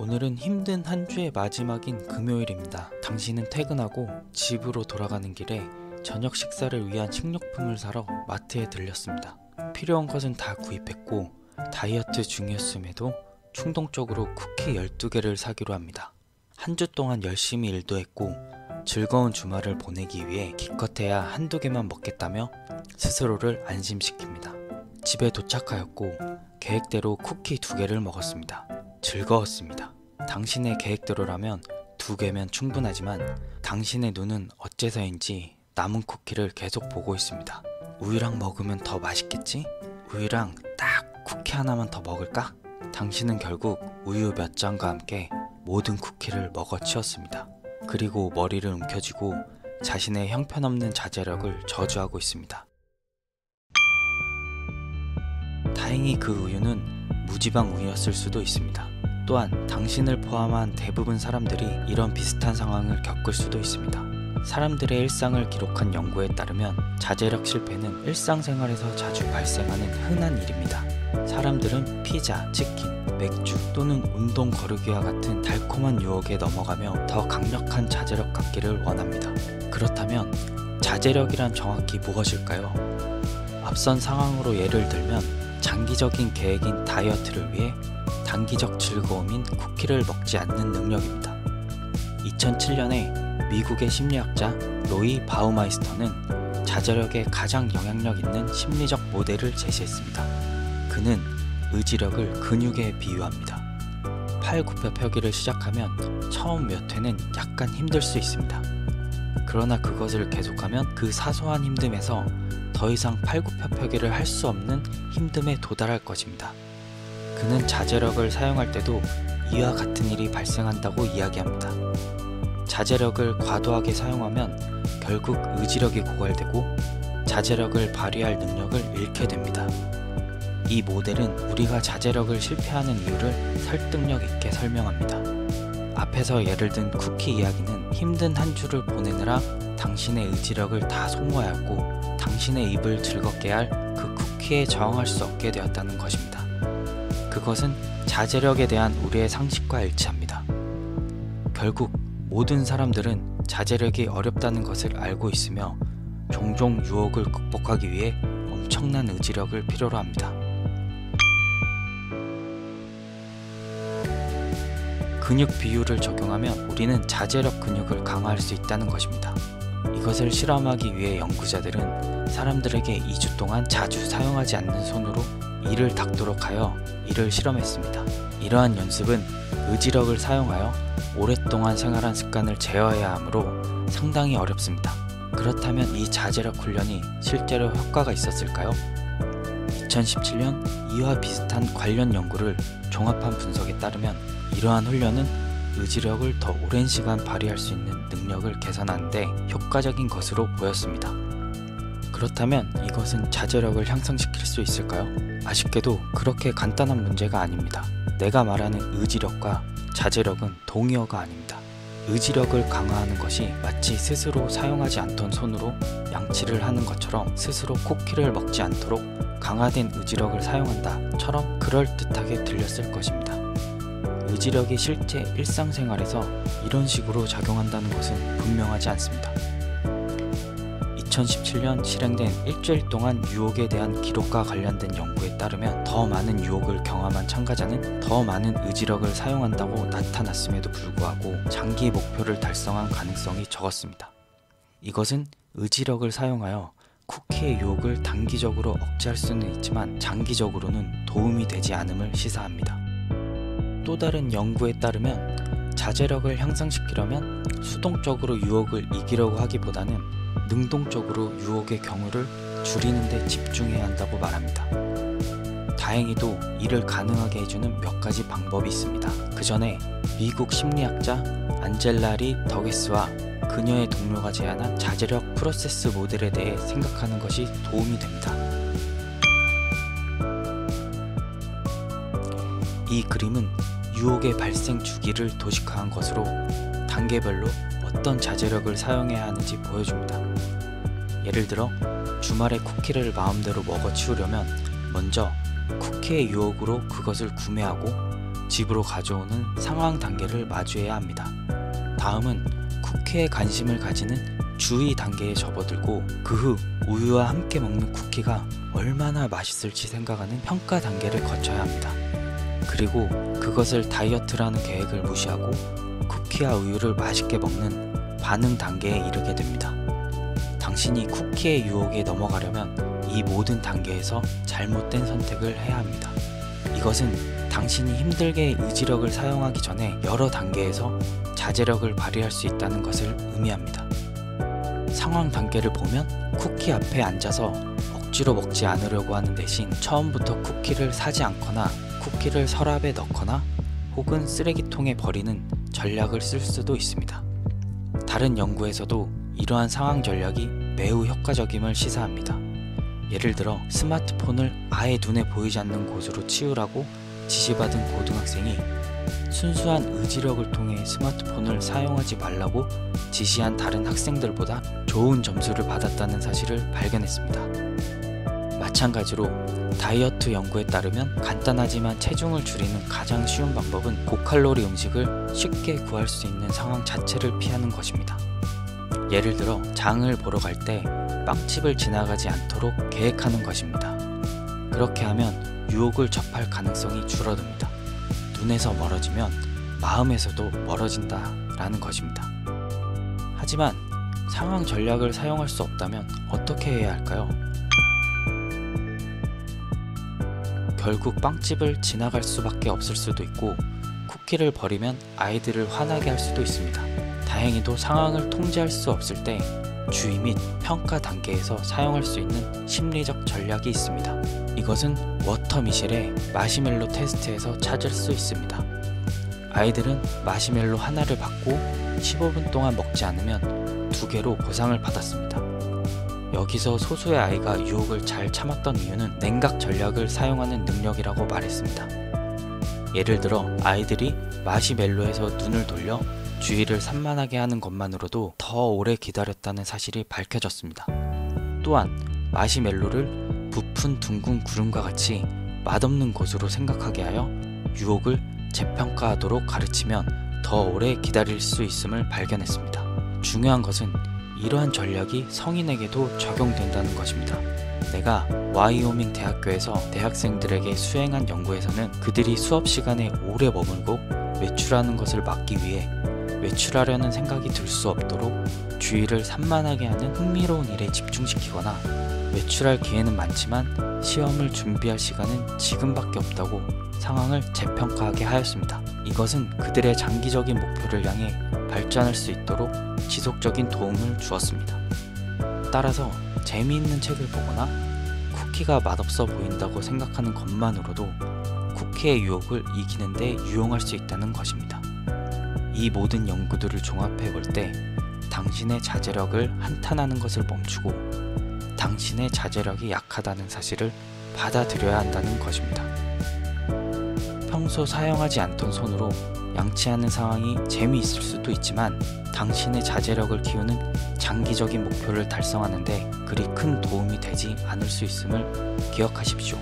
오늘은 힘든 한 주의 마지막인 금요일입니다. 당신은 퇴근하고 집으로 돌아가는 길에 저녁 식사를 위한 식료품을 사러 마트에 들렸습니다. 필요한 것은 다 구입했고 다이어트 중이었음에도 충동적으로 쿠키 12개를 사기로 합니다. 한 주 동안 열심히 일도 했고 즐거운 주말을 보내기 위해 기껏해야 한두 개만 먹겠다며 스스로를 안심시킵니다. 집에 도착하였고 계획대로 쿠키 2개를 먹었습니다. 즐거웠습니다. 당신의 계획대로라면 2개면 충분하지만 당신의 눈은 어째서인지 남은 쿠키를 계속 보고 있습니다. 우유랑 먹으면 더 맛있겠지? 우유랑 딱 쿠키 하나만 더 먹을까? 당신은 결국 우유 몇 잔과 함께 모든 쿠키를 먹어치웠습니다. 그리고 머리를 움켜쥐고 자신의 형편없는 자제력을 저주하고 있습니다. 다행히 그 우유는 무지방 우유였을 수도 있습니다. 또한 당신을 포함한 대부분 사람들이 이런 비슷한 상황을 겪을 수도 있습니다. 사람들의 일상을 기록한 연구에 따르면 자제력 실패는 일상생활에서 자주 발생하는 흔한 일입니다. 사람들은 피자, 치킨, 맥주 또는 운동 거르기와 같은 달콤한 유혹에 넘어가며 더 강력한 자제력 갖기를 원합니다. 그렇다면 자제력이란 정확히 무엇일까요? 앞선 상황으로 예를 들면 장기적인 계획인 다이어트를 위해 단기적 즐거움인 쿠키를 먹지 않는 능력입니다. 2007년에 미국의 심리학자 로이 바우마이스터는 자제력에 가장 영향력 있는 심리적 모델을 제시했습니다. 그는 의지력을 근육에 비유합니다. 팔굽혀펴기를 시작하면 처음 몇 회는 약간 힘들 수 있습니다. 그러나 그것을 계속하면 그 사소한 힘듦에서 더 이상 팔굽혀펴기를 할 수 없는 힘듦에 도달할 것입니다. 그는 자제력을 사용할 때도 이와 같은 일이 발생한다고 이야기합니다. 자제력을 과도하게 사용하면 결국 의지력이 고갈되고 자제력을 발휘할 능력을 잃게 됩니다. 이 모델은 우리가 자제력을 실패하는 이유를 설득력 있게 설명합니다. 앞에서 예를 든 쿠키 이야기는 힘든 한 주를 보내느라 당신의 의지력을 다 소모하였고 당신의 입을 즐겁게 할 그 쿠키에 저항할 수 없게 되었다는 것입니다. 그것은 자제력에 대한 우리의 상식과 일치합니다. 결국 모든 사람들은 자제력이 어렵다는 것을 알고 있으며 종종 유혹을 극복하기 위해 엄청난 의지력을 필요로 합니다. 근육 비율을 적용하면 우리는 자제력 근육을 강화할 수 있다는 것입니다. 이것을 실험하기 위해 연구자들은 사람들에게 2주 동안 자주 사용하지 않는 손으로 이를 닦도록 하여 이를 실험했습니다. 이러한 연습은 의지력을 사용하여 오랫동안 생활한 습관을 제어해야 하므로 상당히 어렵습니다. 그렇다면 이 자제력 훈련이 실제로 효과가 있었을까요? 2017년 이와 비슷한 관련 연구를 종합한 분석에 따르면 이러한 훈련은 의지력을 더 오랜 시간 발휘할 수 있는 능력을 개선하는 데 효과적인 것으로 보였습니다. 그렇다면 이것은 자제력을 향상시킬 수 있을까요? 아쉽게도 그렇게 간단한 문제가 아닙니다. 내가 말하는 의지력과 자제력은 동의어가 아닙니다. 의지력을 강화하는 것이 마치 스스로 사용하지 않던 손으로 양치를 하는 것처럼 스스로 쿠키를 먹지 않도록 강화된 의지력을 사용한다처럼 그럴듯하게 들렸을 것입니다. 의지력이 실제 일상생활에서 이런 식으로 작용한다는 것은 분명하지 않습니다. 2017년 실행된 일주일 동안 유혹에 대한 기록과 관련된 연구에 따르면 더 많은 유혹을 경험한 참가자는 더 많은 의지력을 사용한다고 나타났음에도 불구하고 장기 목표를 달성한 가능성이 적었습니다. 이것은 의지력을 사용하여 쿠키의 유혹을 단기적으로 억제할 수는 있지만 장기적으로는 도움이 되지 않음을 시사합니다. 또 다른 연구에 따르면 자제력을 향상시키려면 수동적으로 유혹을 이기려고 하기보다는 능동적으로 유혹의 경우를 줄이는 데 집중해야 한다고 말합니다. 다행히도 이를 가능하게 해주는 몇 가지 방법이 있습니다. 그 전에 미국 심리학자 안젤라 리 더게스와 그녀의 동료가 제안한 자제력 프로세스 모델에 대해 생각하는 것이 도움이 됩니다. 이 그림은 유혹의 발생 주기를 도식화한 것으로 단계별로 어떤 자제력을 사용해야 하는지 보여줍니다. 예를 들어 주말에 쿠키를 마음대로 먹어치우려면 먼저 쿠키의 유혹으로 그것을 구매하고 집으로 가져오는 상황 단계를 마주해야 합니다. 다음은 쿠키에 관심을 가지는 주의 단계에 접어들고 그 후 우유와 함께 먹는 쿠키가 얼마나 맛있을지 생각하는 평가 단계를 거쳐야 합니다. 그리고 그것을 다이어트라는 계획을 무시하고 쿠키와 우유를 맛있게 먹는 반응 단계에 이르게 됩니다. 당신이 쿠키의 유혹에 넘어가려면 이 모든 단계에서 잘못된 선택을 해야 합니다. 이것은 당신이 힘들게 의지력을 사용하기 전에 여러 단계에서 자제력을 발휘할 수 있다는 것을 의미합니다. 상황 단계를 보면 쿠키 앞에 앉아서 억지로 먹지 않으려고 하는 대신 처음부터 쿠키를 사지 않거나 쿠키를 서랍에 넣거나 혹은 쓰레기통에 버리는 전략을 쓸 수도 있습니다. 다른 연구에서도 이러한 상황 전략이 매우 효과적임을 시사합니다. 예를 들어 스마트폰을 아예 눈에 보이지 않는 곳으로 치우라고 지시받은 고등학생이 순수한 의지력을 통해 스마트폰을 사용하지 말라고 지시한 다른 학생들보다 좋은 점수를 받았다는 사실을 발견했습니다. 마찬가지로 다이어트 연구에 따르면 간단하지만 체중을 줄이는 가장 쉬운 방법은 고칼로리 음식을 쉽게 구할 수 있는 상황 자체를 피하는 것입니다. 예를 들어 장을 보러 갈 때 빵집을 지나가지 않도록 계획하는 것입니다. 그렇게 하면 유혹을 접할 가능성이 줄어듭니다. 눈에서 멀어지면 마음에서도 멀어진다 라는 것입니다. 하지만 상황 전략을 사용할 수 없다면 어떻게 해야 할까요? 결국 빵집을 지나갈 수밖에 없을 수도 있고 쿠키를 버리면 아이들을 화나게 할 수도 있습니다. 다행히도 상황을 통제할 수 없을 때 주의 및 평가 단계에서 사용할 수 있는 심리적 전략이 있습니다. 이것은 워터 미셸의 마시멜로 테스트에서 찾을 수 있습니다. 아이들은 마시멜로 하나를 받고 15분 동안 먹지 않으면 2개로 보상을 받았습니다. 여기서 소수의 아이가 유혹을 잘 참았던 이유는 냉각 전략을 사용하는 능력이라고 말했습니다. 예를 들어 아이들이 마시멜로에서 눈을 돌려 주의를 산만하게 하는 것만으로도 더 오래 기다렸다는 사실이 밝혀졌습니다. 또한 마시멜로를 부푼 둥근 구름과 같이 맛없는 것으로 생각하게 하여 유혹을 재평가하도록 가르치면 더 오래 기다릴 수 있음을 발견했습니다. 중요한 것은 이러한 전략이 성인에게도 적용된다는 것입니다. 내가 와이오밍 대학교에서 대학생들에게 수행한 연구에서는 그들이 수업 시간에 오래 머물고 외출하는 것을 막기 위해 외출하려는 생각이 들 수 없도록 주의를 산만하게 하는 흥미로운 일에 집중시키거나 외출할 기회는 많지만 시험을 준비할 시간은 지금밖에 없다고 상황을 재평가하게 하였습니다. 이것은 그들의 장기적인 목표를 향해 발전할 수 있도록 지속적인 도움을 주었습니다. 따라서 재미있는 책을 보거나 쿠키가 맛없어 보인다고 생각하는 것만으로도 쿠키의 유혹을 이기는 데 유용할 수 있다는 것입니다. 이 모든 연구들을 종합해 볼 때 당신의 자제력을 한탄하는 것을 멈추고 당신의 자제력이 약하다는 사실을 받아들여야 한다는 것입니다. 평소 사용하지 않던 손으로 양치하는 상황이 재미있을 수도 있지만 당신의 자제력을 키우는 장기적인 목표를 달성하는 데 그리 큰 도움이 되지 않을 수 있음을 기억하십시오.